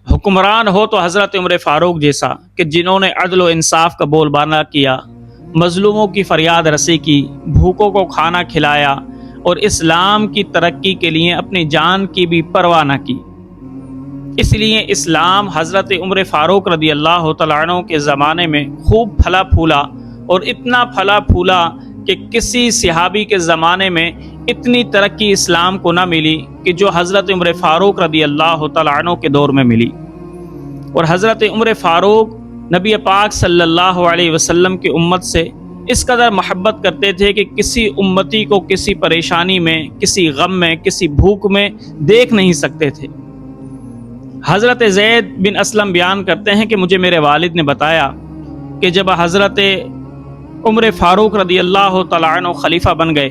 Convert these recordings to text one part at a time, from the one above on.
حکمران ہو تو حضرت عمر فاروق جیسا کہ جنہوں نے عدل و انصاف کا بول بالا کیا، مظلوموں کی فریاد رسی کی، بھوکوں کو کھانا کھلایا اور اسلام کی ترقی کے لیے اپنی جان کی بھی پرواہ نہ کی۔ اس لیے اسلام حضرت عمر فاروق رضی اللہ تعالیٰ عنہ کے زمانے میں خوب پھلا پھولا، اور اتنا پھلا پھولا کہ کسی صحابی کے زمانے میں اتنی ترقی اسلام کو نہ ملی کہ جو حضرت عمر فاروق رضی اللہ تعالیٰ عنہ کے دور میں ملی۔ اور حضرت عمر فاروق نبی پاک صلی اللہ علیہ وسلم کی امت سے اس قدر محبت کرتے تھے کہ کسی امتی کو کسی پریشانی میں، کسی غم میں، کسی بھوک میں دیکھ نہیں سکتے تھے۔ حضرت زید بن اسلم بیان کرتے ہیں کہ مجھے میرے والد نے بتایا کہ جب حضرت عمر فاروق رضی اللہ تعالیٰ عنہ خلیفہ بن گئے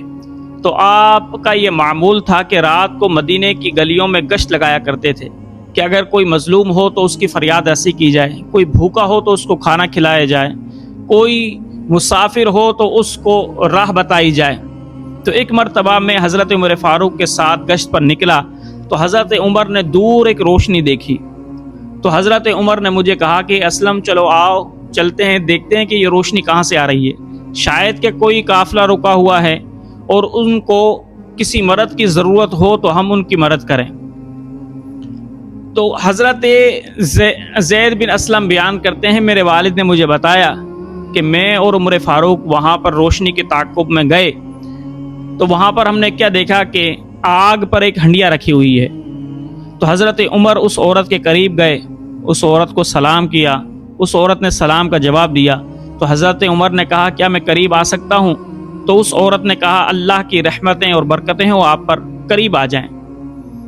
تو آپ کا یہ معمول تھا کہ رات کو مدینے کی گلیوں میں گشت لگایا کرتے تھے کہ اگر کوئی مظلوم ہو تو اس کی فریاد رسی کی جائے، کوئی بھوکا ہو تو اس کو کھانا کھلایا جائے، کوئی مسافر ہو تو اس کو راہ بتائی جائے۔ تو ایک مرتبہ میں حضرت عمر فاروق کے ساتھ گشت پر نکلا تو حضرت عمر نے دور ایک روشنی دیکھی، تو حضرت عمر نے مجھے کہا کہ اسلم چلو آؤ چلتے ہیں، دیکھتے ہیں کہ یہ روشنی کہاں سے آ رہی ہے، شاید کہ کوئی قافلہ رکا ہوا ہے اور ان کو کسی مدد کی ضرورت ہو تو ہم ان کی مدد کریں۔ تو حضرت زید بن اسلم بیان کرتے ہیں میرے والد نے مجھے بتایا کہ میں اور عمر فاروق وہاں پر روشنی کے تعاقب میں گئے تو وہاں پر ہم نے کیا دیکھا کہ آگ پر ایک ہنڈیا رکھی ہوئی ہے۔ تو حضرت عمر اس عورت کے قریب گئے، اس عورت کو سلام کیا، اس عورت نے سلام کا جواب دیا۔ تو حضرت عمر نے کہا کیا میں قریب آ سکتا ہوں؟ تو اس عورت نے کہا اللہ کی رحمتیں اور برکتیں وہ آپ پر، قریب آ جائیں۔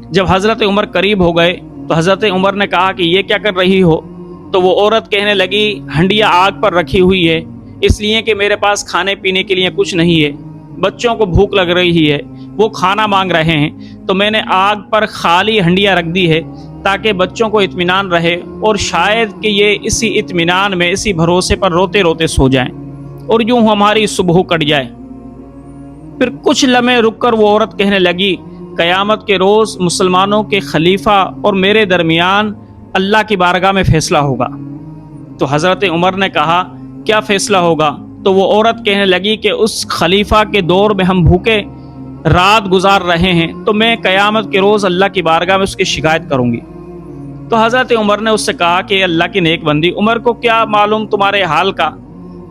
جب حضرت عمر قریب ہو گئے تو حضرت عمر نے کہا کہ یہ کیا کر رہی ہو؟ تو وہ عورت کہنے لگی ہنڈیا آگ پر رکھی ہوئی ہے اس لیے کہ میرے پاس کھانے پینے کے لیے کچھ نہیں ہے، بچوں کو بھوک لگ رہی ہے، وہ کھانا مانگ رہے ہیں، تو میں نے آگ پر خالی ہنڈیا رکھ دی ہے تاکہ بچوں کو اطمینان رہے اور شاید کہ یہ اسی اطمینان میں، اسی بھروسے پر روتے روتے سو جائیں اور یوں ہماری صبح کٹ جائے۔ پھر کچھ لمحے رک کر وہ عورت کہنے لگی قیامت کے روز مسلمانوں کے خلیفہ اور میرے درمیان اللہ کی بارگاہ میں فیصلہ ہوگا۔ تو حضرت عمر نے کہا کیا فیصلہ ہوگا؟ تو وہ عورت کہنے لگی کہ اس خلیفہ کے دور میں ہم بھوکے رات گزار رہے ہیں تو میں قیامت کے روز اللہ کی بارگاہ میں اس کی شکایت کروں گی۔ تو حضرت عمر نے اس سے کہا کہ اللہ کی نیک بندی، عمر کو کیا معلوم تمہارے حال کا؟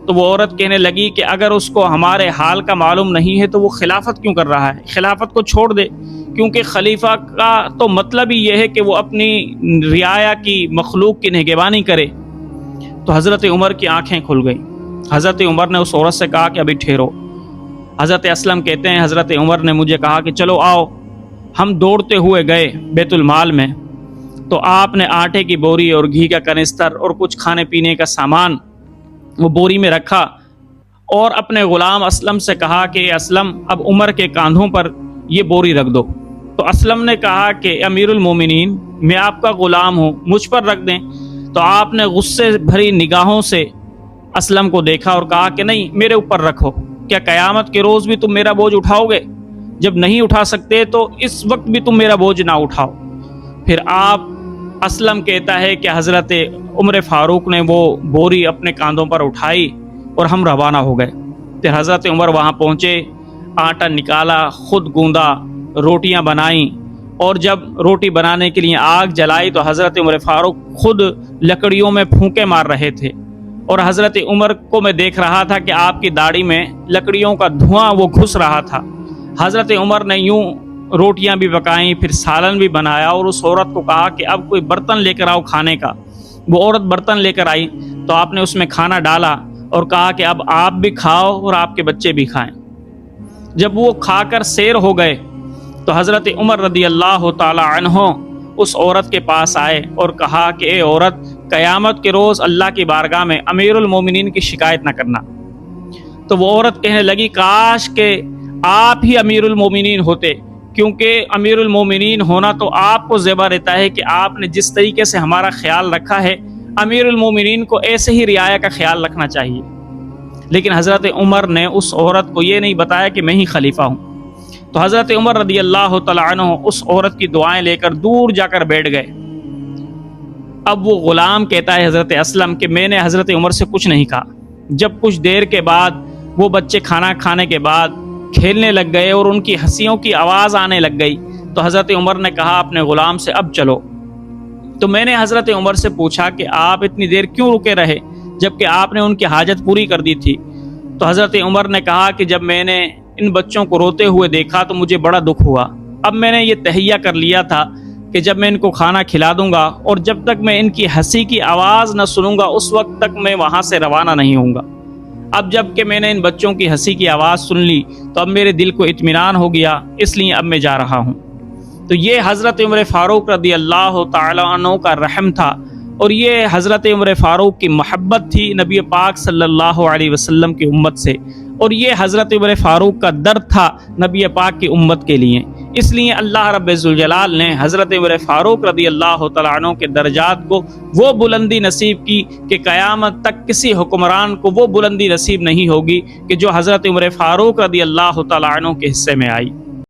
تو وہ عورت کہنے لگی کہ اگر اس کو ہمارے حال کا معلوم نہیں ہے تو وہ خلافت کیوں کر رہا ہے؟ خلافت کو چھوڑ دے، کیونکہ خلیفہ کا تو مطلب ہی یہ ہے کہ وہ اپنی رعایا کی، مخلوق کی نگہبانی کرے۔ تو حضرت عمر کی آنکھیں کھل گئیں۔ حضرت عمر نے اس عورت سے کہا کہ ابھی ٹھہرو۔ حضرت اسلم کہتے ہیں حضرت عمر نے مجھے کہا کہ چلو آؤ۔ ہم دوڑتے ہوئے گئے بیت المال میں، تو آپ نے آٹے کی بوری اور گھی کا کنستر اور کچھ کھانے پینے کا سامان وہ بوری میں رکھا اور اپنے غلام اسلم سے کہا کہ اسلم اب عمر کے کاندھوں پر یہ بوری رکھ دو۔ تو اسلم نے کہا کہ امیر المومنین میں آپ کا غلام ہوں، مجھ پر رکھ دیں۔ تو آپ نے غصے بھری نگاہوں سے اسلم کو دیکھا اور کہا کہ نہیں، میرے اوپر رکھو، کیا قیامت کے روز بھی تم میرا بوجھ اٹھاؤ گے؟ جب نہیں اٹھا سکتے تو اس وقت بھی تم میرا بوجھ نہ اٹھاؤ۔ پھر آپ اسلم کہتا ہے کہ حضرت عمر فاروق نے وہ بوری اپنے کاندھوں پر اٹھائی اور ہم روانہ ہو گئے۔ پھر حضرت عمر وہاں پہنچے، آٹا نکالا، خود گوندا، روٹیاں بنائیں، اور جب روٹی بنانے کے لیے آگ جلائی تو حضرت عمر فاروق خود لکڑیوں میں پھونکے مار رہے تھے، اور حضرت عمر کو میں دیکھ رہا تھا کہ آپ کی داڑھی میں لکڑیوں کا دھواں وہ گھس رہا تھا۔ حضرت عمر نے یوں روٹیاں بھی پکائیں، پھر سالن بھی بنایا، اور اس عورت کو کہا کہ اب کوئی برتن لے کر آؤ کھانے کا۔ وہ عورت برتن لے کر آئی تو آپ نے اس میں کھانا ڈالا اور کہا کہ اب آپ بھی کھاؤ اور آپ کے بچے بھی کھائیں۔ جب وہ کھا کر سیر ہو گئے تو حضرت عمر رضی اللہ تعالی عنہ اس عورت کے پاس آئے اور کہا کہ اے عورت، قیامت کے روز اللہ کی بارگاہ میں امیر المومنین کی شکایت نہ کرنا۔ تو وہ عورت کہنے لگی کاش کہ آپ ہی امیر المومنین ہوتے، کیونکہ امیر المومنین ہونا تو آپ کو زیبا رہتا ہے کہ آپ نے جس طریقے سے ہمارا خیال رکھا ہے، امیر المومنین کو ایسے ہی رعایا کا خیال رکھنا چاہیے۔ لیکن حضرت عمر نے اس عورت کو یہ نہیں بتایا کہ میں ہی خلیفہ ہوں۔ تو حضرت عمر رضی اللہ تعالیٰ عنہ اس عورت کی دعائیں لے کر دور جا کر بیٹھ گئے۔ اب وہ غلام کہتا ہے حضرت اسلم کہ میں نے حضرت عمر سے کچھ نہیں کہا۔ جب کچھ دیر کے بعد وہ بچے کھانا کھانے کے بعد کھیلنے لگ گئے اور ان کی ہنسیوں کی آواز آنے لگ گئی تو حضرت عمر نے کہا اپنے غلام سے اب چلو۔ تو میں نے حضرت عمر سے پوچھا کہ آپ اتنی دیر کیوں رکے رہے جبکہ آپ نے ان کی حاجت پوری کر دی تھی؟ تو حضرت عمر نے کہا کہ جب میں نے ان بچوں کو روتے ہوئے دیکھا تو مجھے بڑا دکھ ہوا۔ اب میں نے یہ تہیہ کر لیا تھا کہ جب میں ان کو کھانا کھلا دوں گا اور جب تک میں ان کی ہنسی کی آواز نہ سنوں گا اس وقت تک میں وہاں سے روانہ نہیں ہوں گا۔ اب جب کہ میں نے ان بچوں کی ہنسی کی آواز سن لی تو اب میرے دل کو اطمینان ہو گیا، اس لیے اب میں جا رہا ہوں۔ تو یہ حضرت عمر فاروق رضی اللہ تعالیٰ عنہ کا رحم تھا، اور یہ حضرت عمر فاروق کی محبت تھی نبی پاک صلی اللہ علیہ وسلم کی امت سے، اور یہ حضرت عمر فاروق کا درد تھا نبی پاک کی امت کے لیے۔ اس لیے اللہ رب ذوالجلال نے حضرت عمر فاروق رضی اللہ تعالیٰ عنہ کے درجات کو وہ بلندی نصیب کی کہ قیامت تک کسی حکمران کو وہ بلندی نصیب نہیں ہوگی کہ جو حضرت عمر فاروق رضی اللہ تعالیٰ عنہ کے حصے میں آئی۔